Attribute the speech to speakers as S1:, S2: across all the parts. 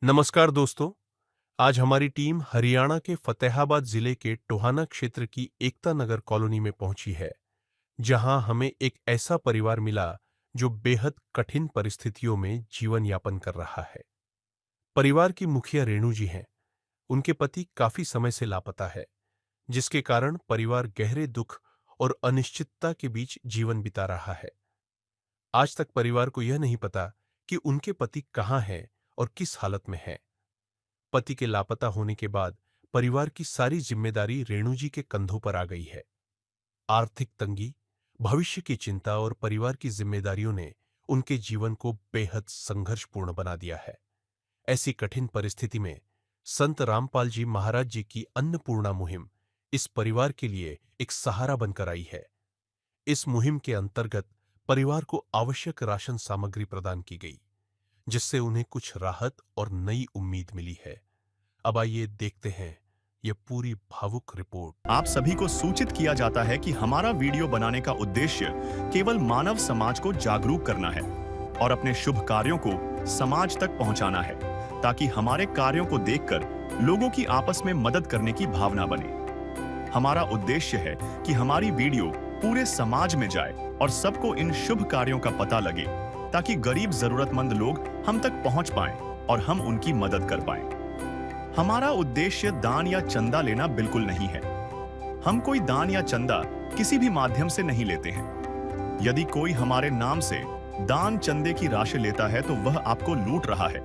S1: नमस्कार दोस्तों। आज हमारी टीम हरियाणा के फतेहाबाद जिले के टोहाना क्षेत्र की एकता नगर कॉलोनी में पहुंची है, जहां हमें एक ऐसा परिवार मिला जो बेहद कठिन परिस्थितियों में जीवन यापन कर रहा है। परिवार की मुखिया रेणु जी हैं। उनके पति काफी समय से लापता है, जिसके कारण परिवार गहरे दुख और अनिश्चितता के बीच जीवन बिता रहा है। आज तक परिवार को यह नहीं पता कि उनके पति कहां हैं और किस हालत में हैं। पति के लापता होने के बाद परिवार की सारी जिम्मेदारी रेणु जी के कंधों पर आ गई है। आर्थिक तंगी, भविष्य की चिंता और परिवार की जिम्मेदारियों ने उनके जीवन को बेहद संघर्षपूर्ण बना दिया है। ऐसी कठिन परिस्थिति में संत रामपाल जी महाराज जी की अन्नपूर्णा मुहिम इस परिवार के लिए एक सहारा बनकर आई है। इस मुहिम के अंतर्गत परिवार को आवश्यक राशन सामग्री प्रदान की गई, जिससे उन्हें कुछ राहत और नई उम्मीद मिली है। अब आइए देखते हैं ये पूरी भावुक रिपोर्ट।
S2: आप सभी को सूचित किया जाता है कि हमारा वीडियो बनाने का उद्देश्य केवल मानव समाज को जागरूक करना है और अपने शुभ कार्यों को समाज तक पहुंचाना है, ताकि हमारे कार्यों को देखकर लोगों की आपस में मदद करने की भावना बने। हमारा उद्देश्य है कि हमारी वीडियो पूरे समाज में जाए और सबको इन शुभ कार्यों का पता लगे, ताकि गरीब जरूरतमंद लोग हम तक पहुंच पाएं और हम उनकी मदद कर पाएं। हमारा उद्देश्य दान या चंदा लेना बिल्कुल नहीं है। हम कोई दान या चंदा किसी भी माध्यम से नहीं लेते हैं। यदि कोई हमारे नाम से दान चंदे की राशि लेता है तो वह आपको लूट रहा है।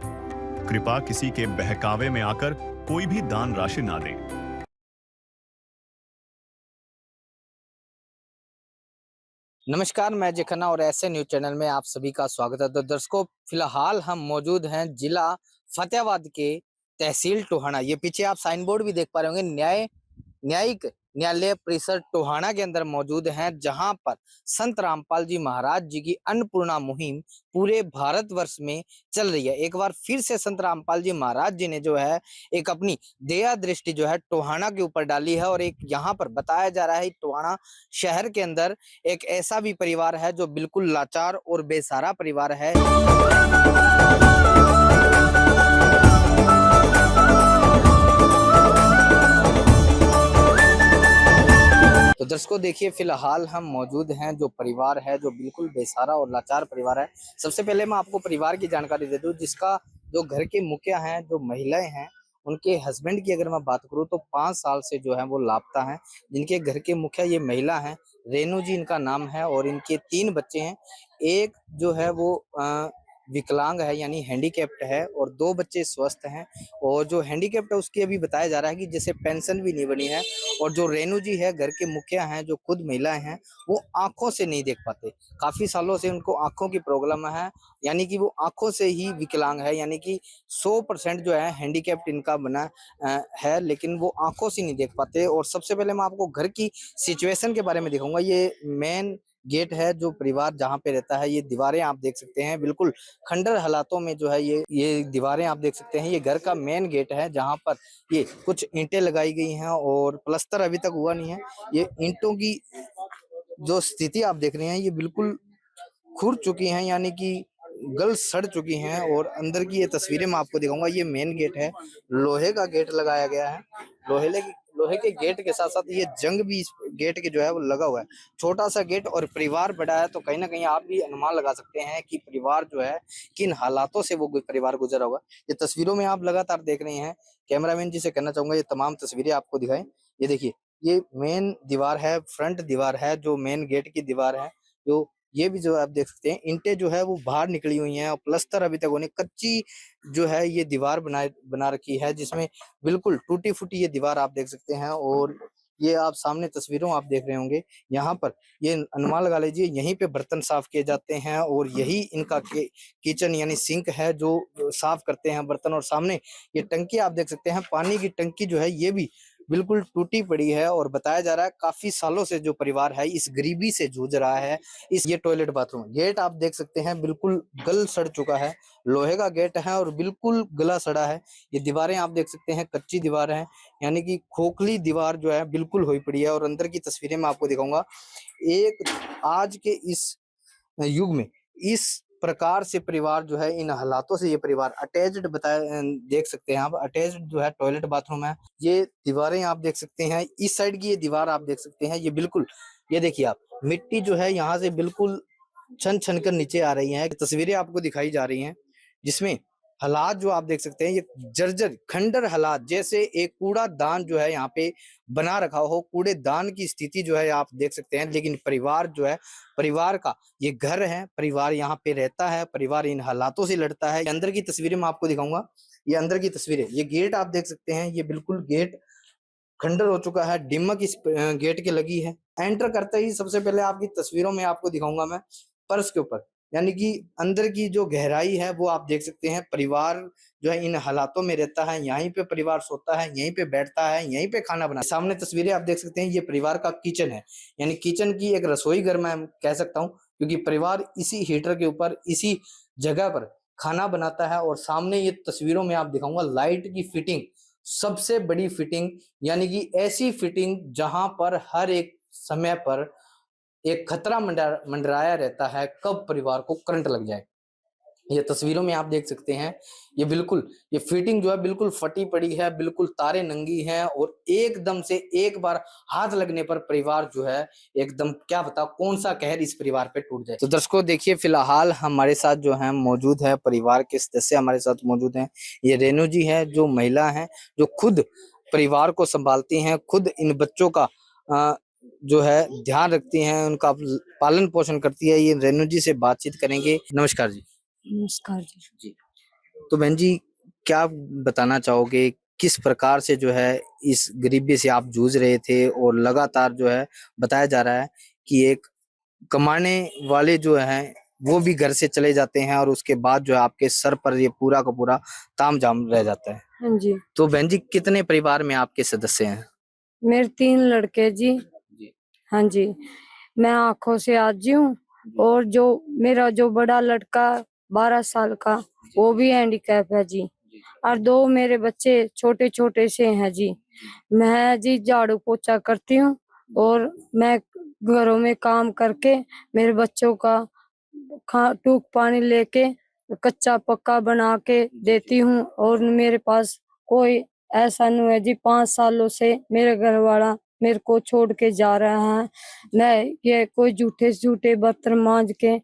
S2: कृपया किसी के बहकावे में आकर कोई भी दान राशि ना दें।
S3: नमस्कार, मैं अजय खन्ना और ऐसे न्यूज चैनल में आप सभी का स्वागत है। तो दर्शकों, फिलहाल हम मौजूद हैं जिला फतेहाबाद के तहसील टोहाना। ये पीछे आप साइन बोर्ड भी देख पा रहे होंगे, न्यायिक न्यायालय परिसर टोहाना के अंदर मौजूद हैं, जहां पर संत रामपाल जी महाराज जी की अन्नपूर्णा मुहिम पूरे भारतवर्ष में चल रही है। एक बार फिर से संत रामपाल जी महाराज जी ने जो है एक अपनी दया दृष्टि जो है टोहाना के ऊपर डाली है, और एक यहाँ पर बताया जा रहा है टोहाना शहर के अंदर एक ऐसा भी परिवार है जो बिल्कुल लाचार और बेसहारा परिवार है। तो दर्शकों देखिए, फिलहाल हम मौजूद हैं जो परिवार है जो बिल्कुल बेसहारा और लाचार परिवार है। सबसे पहले मैं आपको परिवार की जानकारी दे दूं, जिसका जो घर के मुखिया हैं, जो महिलाएं हैं, उनके हस्बैंड की अगर मैं बात करूं तो 5 साल से जो है वो लापता हैं। जिनके घर के मुखिया ये महिला हैं, रेणु जी इनका नाम है, और इनके 3 बच्चे हैं। एक जो है वो विकलांग है यानी हैंडीकैप्ड है, और 2 बच्चे स्वस्थ हैं। और जो हैंडीकैप्ड है उसकी अभी बताया जा रहा है कि जैसे पेंशन भी नहीं बनी है। और जो रेणु जी है, घर के मुखिया हैं, जो खुद महिलाएं हैं, वो आंखों से नहीं देख पाते। काफी सालों से उनको आंखों की प्रॉब्लम है, यानी कि वो आंखों से ही विकलांग है, यानी कि 100% जो है हैंडीकैप्ड इनका बना है, लेकिन वो आंखों से नहीं देख पाते। और सबसे पहले मैं आपको घर की सिचुएशन के बारे में दिखाऊंगा। ये मेन गेट है जो परिवार जहाँ पे रहता है। ये दीवारें आप देख सकते हैं, बिल्कुल खंडर हालातों में जो है ये दीवारें आप देख सकते हैं। ये घर का मेन गेट है, जहाँ पर ये कुछ ईंटें लगाई गई हैं और प्लास्टर अभी तक हुआ नहीं है। ये ईंटों की जो स्थिति आप देख रहे हैं, ये बिल्कुल खुर चुकी हैं, यानी कि गल सड़ चुकी हैं। और अंदर की ये तस्वीरें मैं आपको दिखाऊंगा। ये मेन गेट है, लोहे का गेट लगाया गया है। लोहे के गेट के साथ साथ ये जंग भी इस गेट के जो है वो लगा हुआ है। छोटा सा गेट और परिवार बड़ा है, तो कहीं ना कहीं आप भी अनुमान लगा सकते हैं कि परिवार जो है किन हालातों से वो परिवार गुजरा होगा। ये तस्वीरों में आप लगातार देख रहे हैं। कैमरामैन जी से कहना चाहूंगा ये तमाम तस्वीरें आपको दिखाएं। ये देखिए, ये मेन दीवार है, फ्रंट दीवार है, जो मेन गेट की दीवार है। जो ये भी जो आप देख सकते हैं, ईंटें जो है वो बाहर निकली हुई हैं और प्लास्टर अभी तक होने, कच्ची जो है ये दीवार बना रखी है, जिसमें बिल्कुल टूटी फूटी ये दीवार आप देख सकते हैं। और ये आप सामने तस्वीरों आप देख रहे होंगे, यहाँ पर ये अनुमान लगा लीजिए यहीं पे बर्तन साफ किए जाते हैं, और यही इनका किचन यानी सिंक है जो साफ करते हैं बर्तन। और सामने ये टंकी आप देख सकते हैं, पानी की टंकी जो है ये भी बिल्कुल टूटी पड़ी है। और बताया जा रहा है काफी सालों से जो परिवार है इस गरीबी से जूझ रहा है। ये टॉयलेट बाथरूम गेट आप देख सकते हैं, बिल्कुल गल सड़ चुका है। लोहे का गेट है और बिल्कुल गला सड़ा है। ये दीवारें आप देख सकते हैं, कच्ची दीवार है, यानी कि खोखली दीवार जो है बिल्कुल हुई पड़ी है। और अंदर की तस्वीरें मैं आपको दिखाऊंगा। एक आज के इस युग में इस प्रकार से परिवार जो है, इन हालातों से ये परिवार अटैच्ड बताया, देख सकते हैं आप, अटैच्ड जो है टॉयलेट बाथरूम है। ये दीवारें आप देख सकते हैं, इस साइड की ये दीवार आप देख सकते हैं, ये बिल्कुल, ये देखिए आप, मिट्टी जो है यहाँ से बिल्कुल छन छन कर नीचे आ रही हैं। तस्वीरें आपको दिखाई जा रही हैं जिसमें हालात जो आप देख सकते हैं, ये जर्जर खंडर हालात, जैसे एक कूड़ादान जो है यहाँ पे बना रखा हो, कूड़ेदान की स्थिति जो है आप देख सकते हैं। लेकिन परिवार जो है, परिवार का ये घर है, परिवार यहाँ पे रहता है, परिवार इन हालातों से लड़ता है। अंदर की तस्वीरें मैं आपको दिखाऊंगा, ये अंदर की तस्वीरें, ये गेट आप देख सकते हैं, ये बिल्कुल गेट खंडर हो चुका है, दिमक इस गेट के लगी है। एंटर करते ही सबसे पहले आपकी तस्वीरों में आपको दिखाऊंगा मैं फर्श के ऊपर, यानी कि अंदर की जो गहराई है वो आप देख सकते हैं। परिवार जो है इन हालातों में रहता है, यहीं पे परिवार सोता है, यहीं पे बैठता है, यहीं पे खाना बनाता है। सामने तस्वीरें आप देख सकते हैं, ये परिवार का किचन है, यानी किचन की एक रसोई घर मैं कह सकता हूँ, क्योंकि परिवार इसी हीटर के ऊपर, इसी जगह पर खाना बनाता है। और सामने ये तस्वीरों में आप दिखाऊंगा लाइट की फिटिंग, सबसे बड़ी फिटिंग, यानी कि ऐसी फिटिंग जहां पर हर एक समय पर एक खतरा मंडराया रहता है, कब परिवार को करंट लग जाए। ये तस्वीरों में आप देख सकते हैं, ये बिल्कुल, ये फिटिंग जो है बिल्कुल फटी पड़ी है, बिल्कुल तारे नंगी हैं, और एकदम से एक बार हाथ लगने पर परिवार जो है एकदम, क्या बता कौन सा कहर इस परिवार पे टूट जाए। तो दर्शकों देखिए, फिलहाल हमारे साथ जो है मौजूद है, परिवार के सदस्य हमारे साथ मौजूद हैं। ये रेणु जी है, जो महिला है, जो खुद परिवार को संभालती हैं, खुद इन बच्चों का जो है ध्यान रखती हैं, उनका पालन पोषण करती है। ये रेणु जी से बातचीत करेंगे। नमस्कार जी।
S4: नमस्कार जी।
S3: जी। तो बहन जी, क्या आप बताना चाहोगे किस प्रकार से जो है इस गरीबी से आप जूझ रहे थे, और लगातार जो है बताया जा रहा है कि एक कमाने वाले जो हैं वो भी घर से चले जाते हैं, और उसके बाद जो है आपके सर पर ये पूरा का पूरा तामझाम रह जाता है।
S4: हाँ जी,
S3: तो बहन जी, कितने परिवार में आपके सदस्य हैं?
S4: मेरे 3 लड़के जी।
S3: जी।
S4: हाँ जी, मैं आँखों से आजी हूँ, और जो मेरा जो बड़ा लड़का 12 साल का, वो भी हैंडीकैप है जी। और 2 मेरे बच्चे छोटे-छोटे से हैं जी। मैं जी झाड़ू पोछा करती हूँ, और मैं घरों में काम करके मेरे बच्चों का टूक पानी लेके कच्चा पक्का बना के देती हूँ। और मेरे पास कोई ऐसा नहीं है जी, 5 सालों से मेरे घर वाला मेरे को छोड़ के जा रहा है। मैं ये कोई झूठे से झूठे बर्तन मांज के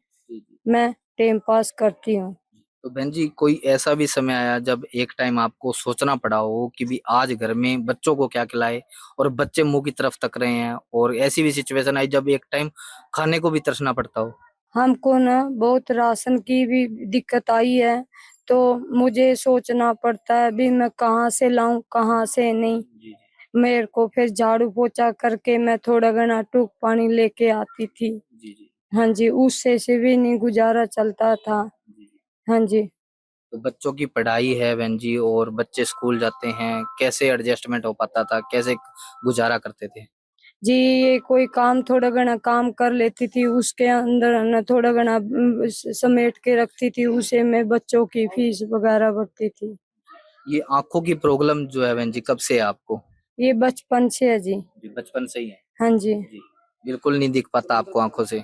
S4: मैं टाइम पास करती हूँ।
S3: तो बहन जी, कोई ऐसा भी समय आया जब एक टाइम आपको सोचना पड़ा हो कि भी आज घर में बच्चों को क्या खिलाए, और बच्चे मुंह की तरफ तक रहे हैं, और ऐसी भी सिचुएशन आई जब एक टाइम खाने को भी तरसना पड़ता हो?
S4: हमको ना बहुत राशन की भी दिक्कत आई है, तो मुझे सोचना पड़ता है भी मैं कहाँ से लाऊं, कहाँ से नहीं।
S3: जी,
S4: मेरे को फिर झाड़ू पोछा करके मैं थोड़ा घना टूक पानी लेके आती थी।
S3: जी, जी,
S4: हाँ जी, उससे से भी नहीं गुजारा चलता था।
S3: जी।
S4: हाँ जी।
S3: तो बच्चों की पढ़ाई है बहन जी, और बच्चे स्कूल जाते हैं, कैसे एडजस्टमेंट हो पाता था, कैसे गुजारा करते थे?
S4: जी, ये कोई काम थोड़ा घना काम कर लेती थी, उसके अंदर ना थोड़ा घना समेट के रखती थी, उसे मैं बच्चों की फीस वगैरह भरती थी।
S3: ये आंखों की प्रॉब्लम जो है बहन जी, कब से है आपको?
S4: ये बचपन से है जी।
S3: जी, बचपन से ही है।
S4: हाँ जी,
S3: जी, बिल्कुल नहीं दिख पाता आपको आंखों से?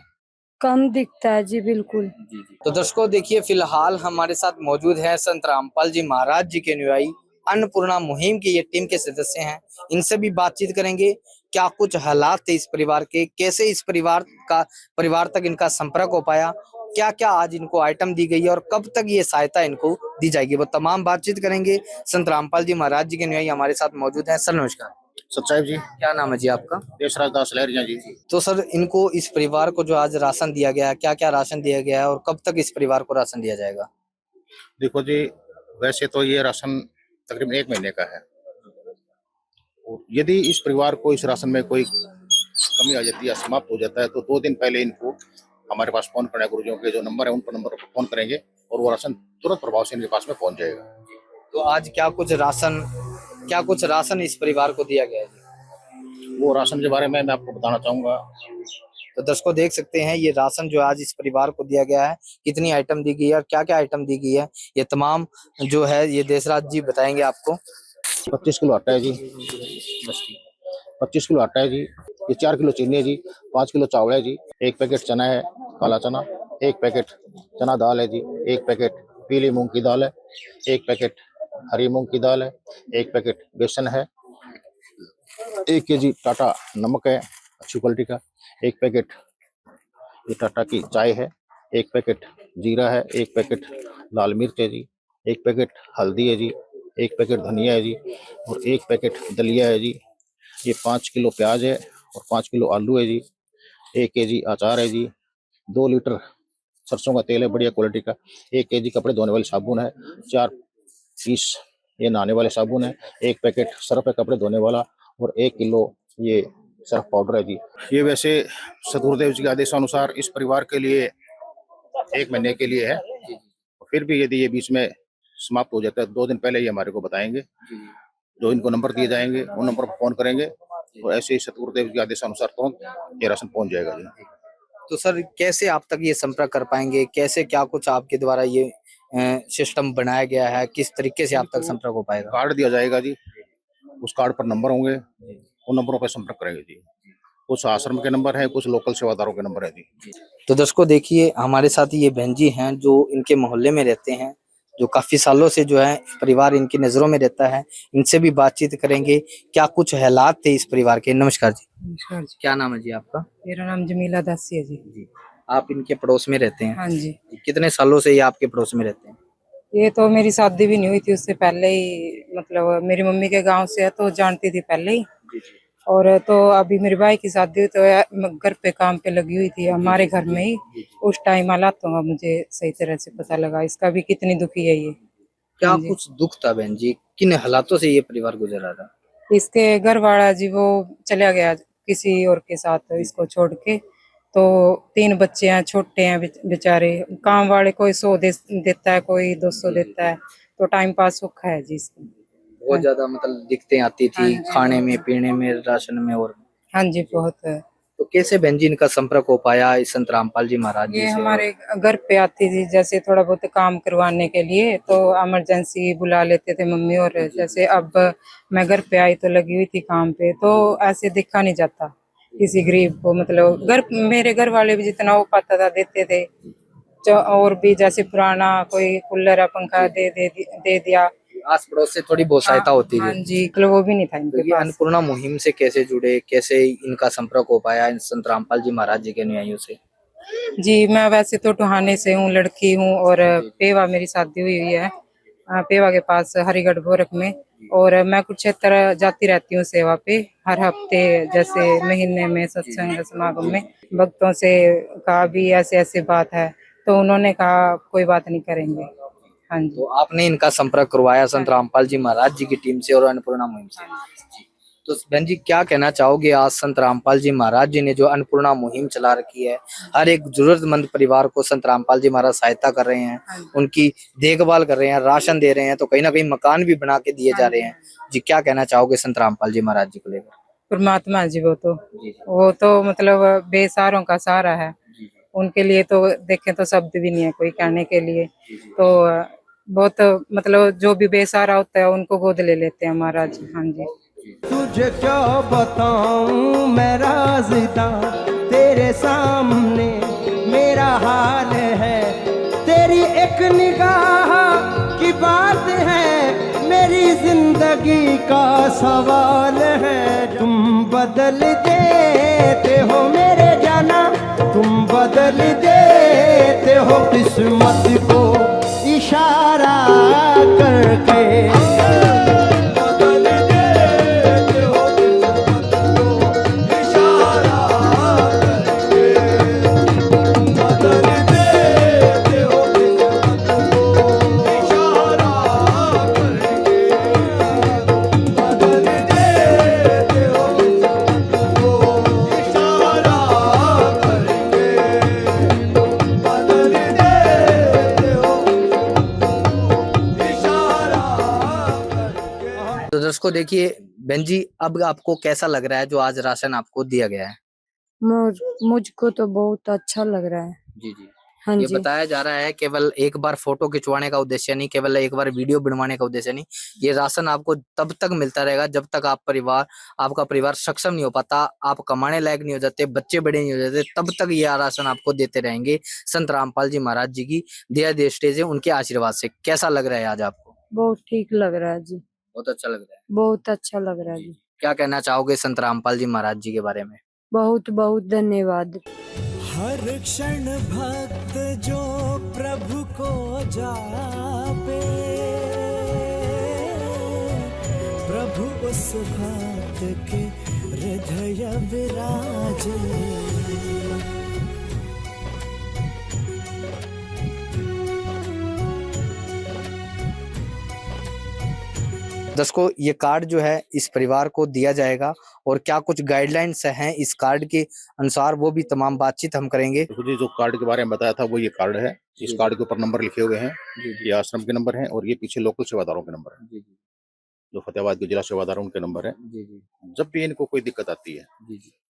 S4: कम दिखता है जी, बिल्कुल।
S3: जी, जी। तो दर्शकों देखिए, फिलहाल हमारे साथ मौजूद है संत रामपाल जी महाराज जी के अनुयायी, अन्नपूर्णा मुहिम की ये टीम के सदस्य हैं। इनसे भी बातचीत करेंगे, क्या कुछ हालात थे इस परिवार के, कैसे इस परिवार तक इनका संपर्क हो पाया, क्या क्या आज इनको आइटम दी गई है, और कब तक ये सहायता इनको दी जाएगी, वो तमाम बातचीत करेंगे। संत रामपाल जी महाराज जी के अनुयायी हमारे साथ मौजूद है। सर नमस्कार।
S5: सच जी।
S3: क्या नाम है जी आपका?
S5: देशराज दास लहरिया जी।
S3: तो सर, इनको इस परिवार को जो आज राशन दिया गया है, क्या क्या राशन दिया गया है, और कब तक इस परिवार को राशन दिया जाएगा?
S5: देखो जी, वैसे तो ये राशन तकरीबन 1 महीने का है, और यदि इस परिवार को इस राशन में कोई कमी आ जाती है या समाप्त हो जाता है, तो 2 दिन पहले इनको हमारे पास फोन करना है। गुरुजियों के जो नंबर है, उन पर नंबर पर फोन करेंगे, और वो राशन तुरंत प्रभाव से इनके पास में पहुंच जाएगा।
S3: तो आज क्या कुछ राशन इस परिवार को दिया गया है?
S5: वो राशन के बारे में मैं आपको बताना चाहूंगा।
S3: तो दर्शकों देख सकते हैं, ये राशन जो आज इस परिवार को दिया गया है, कितनी आइटम दी गई है और क्या क्या आइटम दी गई है, ये तमाम जो है ये देशराज जी बताएंगे आपको।
S5: 25 किलो आटा है जी, 25 किलो आटा है जी, ये 4 किलो चीनी है जी, 5 किलो चावल है जी, 1 पैकेट चना है, काला चना, एक पैकेट चना दाल है जी, एक पैकेट पीली मूंग की दाल है, एक पैकेट हरी मूंग की दाल है, एक पैकेट बेसन है, 1 केजी टाटा नमक है अच्छी क्वालिटी का, एक पैकेट ये टाटा की चाय है, एक पैकेट जीरा है, एक पैकेट लाल मिर्च है जी, एक पैकेट हल्दी है जी, एक पैकेट धनिया है जी और एक पैकेट दलिया है जी। ये 5 किलो प्याज है और 5 किलो आलू है जी, 1 केजी अचार है जी, 2 लीटर सरसों का तेल है बढ़िया क्वालिटी का, 1 केजी कपड़े धोने वाले साबुन है, 4 पीस ये नहाने वाले साबुन है, 1 पैकेट सर्फ है कपड़े धोने वाला और 1 किलो ये सर्फ पाउडर है जी। ये वैसे सदगुरुदेव जी के आदेशानुसार इस परिवार के लिए 1 महीने के लिए है। फिर भी यदि ये बीच में समाप्त हो जाता है 2 दिन पहले ही हमारे को बताएंगे, जो इनको नंबर दिए जाएंगे उन नंबर पर फोन करेंगे और ऐसे ही सतगुरुदेव के आदेशानुसार तुरंत ये राशन पहुंच जाएगा जी।
S3: तो सर कैसे आप तक ये संपर्क कर पाएंगे, कैसे क्या कुछ आपके द्वारा ये सिस्टम बनाया गया है, किस तरीके से आप तक संपर्क हो पाएगा?
S5: कार्ड दिया जाएगा जी, उस कार्ड पर नंबर होंगे, उन नंबरों पर संपर्क करेंगे जी। कुछ आश्रम के नंबर है, कुछ लोकल सेवादारों के नंबर है जी।
S3: तो दर्शकों देखिए हमारे साथ ये बहन जी हैं जो इनके मोहल्ले में रहते हैं, जो काफी सालों से जो है परिवार इनकी नजरों में रहता है। इनसे भी बातचीत करेंगे, क्या कुछ हालात थे इस परिवार के। नमस्कार जी।
S6: नमस्कार जी।
S3: क्या नाम है जी आपका?
S6: मेरा नाम जमीला दासी है जी।
S3: जी। आप इनके पड़ोस में रहते हैं?
S6: हाँ जी।
S3: कितने सालों से ये आपके पड़ोस में रहते हैं?
S6: ये तो मेरी शादी भी नहीं हुई थी, उससे पहले ही मतलब मेरी मम्मी के गांव से है तो जानती थी पहले ही। और तो अभी मेरे भाई की शादी हुई तो घर पे काम पे लगी हुई थी हमारे घर में ही। उस टाइम हालातों का मुझे सही तरह से पता लगा, इसका भी कितनी दुखी है ये।
S3: क्या
S6: हाँ जी।
S3: कुछ दुख था बहन जी, किन हालातों से ये परिवार गुजर रहा था?
S6: इसके घर वाला जी वो चला गया किसी और के साथ इसको छोड़ के, तो 3 बच्चे हैं, छोटे हैं बेचारे। काम वाले कोई 100 देता है, कोई 200 देता है, तो टाइम पास सुखा है जी इसको।
S3: बहुत ज्यादा मतलब दिक्कतें आती
S6: हाँ
S3: थी
S6: जी।
S3: खाने में, पीने में, राशन में और।
S6: हाँ जी बहुत है।
S3: तो कैसे बहन जी इनका संपर्क हो पाया इस संत रामपाल जी महाराज जी
S6: ये
S3: से?
S6: हमारे घर पे आती थी जैसे थोड़ा बहुत काम करवाने के लिए, तो इमरजेंसी बुला लेते थे मम्मी। और जैसे अब मैं घर पे आई तो लगी हुई थी काम पे, तो ऐसे देखा नहीं जाता किसी गरीब को। मतलब मेरे घर वाले भी जितना हो पाता था देते थे। और भी जैसे पुराना कोई कूलर या पंखा दे दिया।
S3: आस पड़ोस से थोड़ी बहुत सहायता होती
S6: हाँ
S3: थी।
S6: जी, मतलब वो भी नहीं था
S3: तो
S6: इनके
S3: ये
S6: पास।
S3: अन्नपूर्णा मुहिम से कैसे जुड़े, कैसे इनका संपर्क हो पाया इन संत रामपाल जी महाराज जी के अनुयायियों से?
S6: जी मैं वैसे तो टोहाने से हूँ, लड़की हूँ। और पेवा मेरी शादी हुई है पेवा के पास हरिगढ़ गोरख में। और मैं कुरुक्षेत्र जाती रहती हूँ सेवा पे हर हफ्ते, जैसे महीने में सत्संग समागम में। भक्तों से कहा भी ऐसे ऐसे बात है, तो उन्होंने कहा कोई बात नहीं करेंगे। हाँ जी।
S3: तो आपने इनका संपर्क करवाया संत रामपाल जी महाराज जी की टीम से और अन्नपूर्णा मुहिम से। तो बहन जी क्या कहना चाहोगे, आज संत रामपाल जी महाराज जी ने जो अन्नपूर्णा मुहिम चला रखी है, हर एक जरूरतमंद परिवार को संत रामपाल जी महाराज सहायता कर रहे हैं, उनकी देखभाल कर रहे हैं, राशन दे रहे हैं, तो कहीं ना कहीं मकान भी बना के दिए जा रहे हैं जी। क्या कहना चाहोगे संत रामपाल जी महाराज जी को लेकर?
S6: परमात्मा जी वो तो मतलब बेसहारों का सहारा है। उनके लिए तो देखें तो शब्द भी नहीं है कोई कहने के लिए। तो बहुत मतलब जो भी बेसहारा होता है उनको गोद ले लेते हैं महाराज। हाँ जी।
S7: तुझे क्या बताऊं मैं राज़दा, तेरे सामने मेरा हाल है। तेरी एक निगाह की बात है, मेरी जिंदगी का सवाल है। तुम बदल देते हो मेरे जाना, तुम बदल देते हो किस्मत को इशारा करके।
S3: तो दर्शकों देखिए बहन जी, अब आपको कैसा लग रहा है जो आज राशन आपको दिया गया है?
S4: मुझको तो बहुत अच्छा लग रहा है।
S3: जी जी।
S4: हाँ
S3: ये
S4: जी।
S3: बताया जा रहा है केवल एक बार फोटो खिंचवाने का उद्देश्य नहीं, केवल एक बार वीडियो बनवाने का उद्देश्य नहीं, ये राशन आपको तब तक मिलता रहेगा जब तक आपका परिवार सक्षम नहीं हो पाता, आप कमाने लायक नहीं हो जाते, बच्चे बड़े नहीं हो जाते, तब तक ये राशन आपको देते रहेंगे संत रामपाल जी महाराज जी की दया दृष्टि से, उनके आशीर्वाद से। कैसा लग रहा है आज आपको?
S4: बहुत ठीक लग रहा है जी।
S3: बहुत अच्छा लग रहा है।
S4: बहुत अच्छा लग रहा है जी।
S3: क्या कहना चाहोगे संत रामपाल जी महाराज जी के बारे में?
S4: बहुत बहुत धन्यवाद।
S7: हर क्षण भक्त जो प्रभु को जापे, प्रभु उस भक्त के हृदय विराजे।
S3: दर्शकों, ये कार्ड जो है इस परिवार को दिया जाएगा और क्या कुछ गाइडलाइंस हैं इस कार्ड के अनुसार, वो भी तमाम बातचीत हम करेंगे।
S5: देखो जी, जो कार्ड के बारे में बताया था वो ये कार्ड है। इस कार्ड के ऊपर नंबर लिखे हुए हैं, ये आश्रम के नंबर हैं और ये पीछे लोकल सेवादारों के नंबर हैं, जो फतेहाबाद के जिला सेवादार उनके नंबर है। जब भी इनको कोई दिक्कत आती है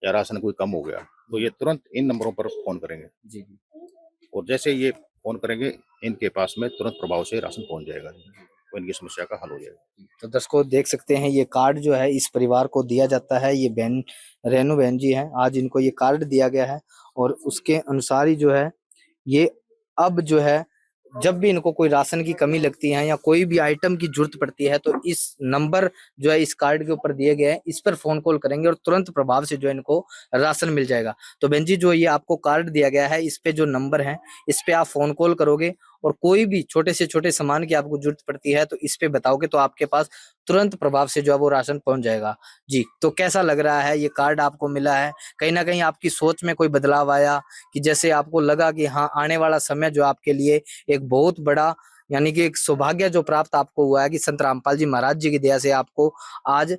S5: या राशन कोई कम हो गया तो ये तुरंत इन नंबरों पर फोन करेंगे और जैसे ये फोन करेंगे इनके पास में तुरंत प्रभाव से राशन पहुंच जाएगा, तो इनकी समस्या का हल हो जाएगा।
S3: तो दर्शकों देख सकते हैं ये कार्ड जो है इस परिवार को दिया जाता है। ये बहन रेनू बहन जी हैं, आज इनको ये कार्ड दिया गया है और उसके अनुसार ही जो है ये अब जो है जब भी इनको कोई राशन की कमी लगती है या कोई भी आइटम की जरूरत पड़ती है तो इस नंबर जो है इस कार्ड के ऊपर दिए गए हैं इस पर फोन कॉल करेंगे और तुरंत प्रभाव से जो है इनको राशन मिल जाएगा। तो बहन जी, जो ये आपको कार्ड दिया गया है इस पे जो नंबर है इस पे आप फोन कॉल करोगे और कोई भी छोटे से छोटे सामान की आपको जरूरत पड़ती है तो इस पे बताओगे तो आपके पास तुरंत प्रभाव से जो है वो राशन पहुंच जाएगा जी। तो कैसा लग रहा है ये कार्ड आपको मिला है? कहीं ना कहीं आपकी सोच में कोई बदलाव आया कि जैसे आपको लगा कि हाँ आने वाला समय जो आपके लिए एक बहुत बड़ा यानी कि एक सौभाग्य जो प्राप्त आपको हुआ है कि संत रामपाल जी महाराज जी की दया से आपको आज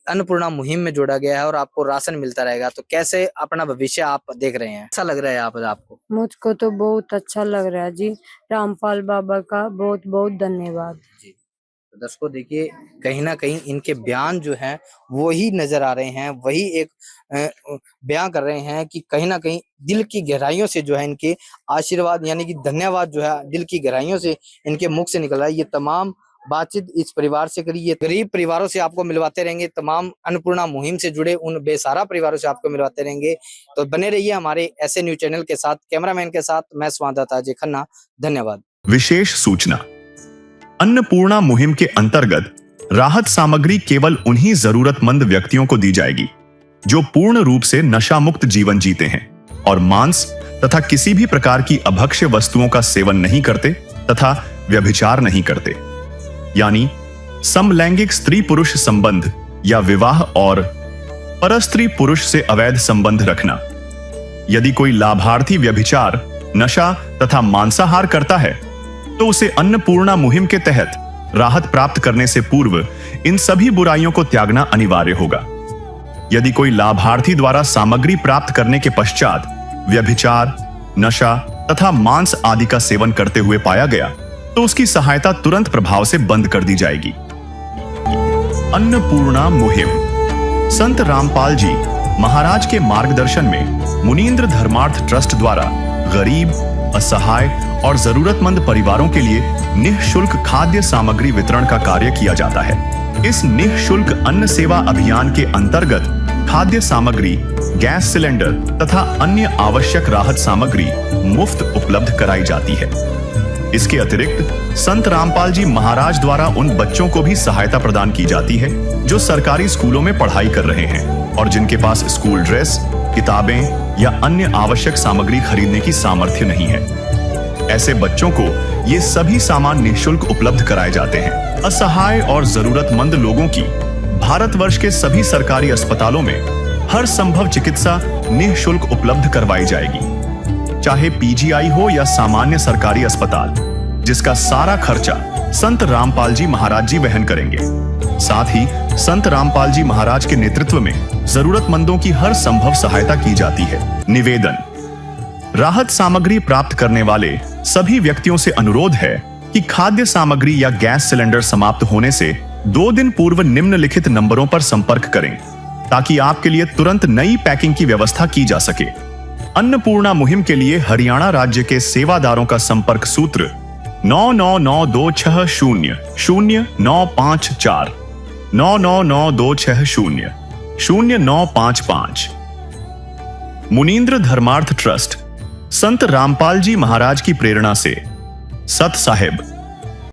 S3: अन्नपूर्णा मुहिम में जोड़ा गया है और आपको राशन मिलता रहेगा। तो कैसे अपना भविष्य आप देख रहे हैं? अच्छा लग रहा है आपको?
S4: मुझको तो बहुत अच्छा लग रहा है जी। रामपाल बाबा का बहुत बहुत धन्यवाद
S3: जी। तो दर्शकों देखिए, कहीं ना कहीं इनके बयान जो हैं वही नजर आ रहे हैं, वही एक बयान कर रहे हैं कि कहीं ना कहीं दिल की गहराइयों से जो है इनके आशीर्वाद यानी कि धन्यवाद जो है दिल की गहराइयों से इनके मुख से निकल रहा है। ये तमाम बातचीत इस परिवार से करी, ये गरीब परिवारों से आपको मिलवाते रहेंगे, तमाम अन्नपूर्णा मुहिम से जुड़े उन बेसहारा परिवारों से आपको मिलवाते रहेंगे। तो बने रहिए हमारे ऐसे न्यूज चैनल के साथ। कैमरामैन के साथ मैं संवाददाता अजय खन्ना, धन्यवाद।
S2: विशेष सूचना, अन्नपूर्णा मुहिम के अंतर्गत राहत सामग्री केवल उन्हीं जरूरतमंद व्यक्तियों को दी जाएगी जो पूर्ण रूप से नशा मुक्त जीवन जीते हैं और मांस तथा किसी भी प्रकार की अभक्ष्य वस्तुओं का सेवन नहीं करते तथा व्यभिचार नहीं करते, यानी समलैंगिक स्त्री पुरुष संबंध या विवाह और परस्त्री पुरुष से अवैध संबंध रखना। यदि कोई लाभार्थी व्यभिचार, नशा तथा मांसाहार करता है तो उसे अन्नपूर्णा मुहिम के तहत राहत प्राप्त करने से पूर्व इन सभी बुराइयों को त्यागना अनिवार्य होगा। यदि कोई लाभार्थी द्वारा सामग्री प्राप्त करने के पश्चात व्यभिचार, नशा तथा मांस आदि का सेवन करते हुए पाया गया तो उसकी सहायता तुरंत प्रभाव से बंद कर दी जाएगी। अन्नपूर्णा मुहिम संत रामपाल जी महाराज के मार्गदर्शन में मुनीन्द्र धर्मार्थ ट्रस्ट द्वारा गरीब, असहाय और जरूरतमंद परिवारों के लिए निःशुल्क खाद्य सामग्री वितरण का कार्य किया जाता है। इस निःशुल्क अन्न सेवा अभियान के अंतर्गत खाद्य सामग्री, गैस सिलेंडर तथा अन्य आवश्यक राहत सामग्री मुफ्त उपलब्ध कराई जाती है। इसके अतिरिक्त संत रामपाल जी महाराज द्वारा उन बच्चों को भी सहायता प्रदान की जाती है जो सरकारी स्कूलों में पढ़ाई कर रहे हैं और जिनके पास स्कूल ड्रेस, किताबें या अन्य आवश्यक सामग्री खरीदने की सामर्थ्य नहीं है। ऐसे बच्चों को ये सभी सामान निःशुल्क उपलब्ध कराए जाते हैं। असहाय और जरूरतमंद लोगों की भारतवर्ष के सभी सरकारी अस्पतालों में हर संभव चिकित्सा निःशुल्क उपलब्ध करवाई जाएगी, चाहे पीजीआई हो या सामान्य सरकारी अस्पताल, जिसका सारा खर्चा संत रामपाल जी महाराज जी वहन करेंगे। साथ ही संत रामपाल जी महाराज के नेतृत्व में जरूरतमंदों की हर संभव सहायता की जाती है। निवेदन, राहत सामग्री प्राप्त करने वाले सभी व्यक्तियों से अनुरोध है कि खाद्य सामग्री या गैस सिलेंडर समाप्त होने से 2 दिन पूर्व निम्नलिखित नंबरों पर संपर्क करें ताकि आपके लिए तुरंत नई पैकिंग की व्यवस्था की जा सके। अन्नपूर्णा मुहिम के लिए हरियाणा राज्य के सेवादारों का संपर्क सूत्र 9992600954 9992600955। मुनींद्र धर्मार्थ ट्रस्ट संत रामपाल जी महाराज की प्रेरणा से सत साहिब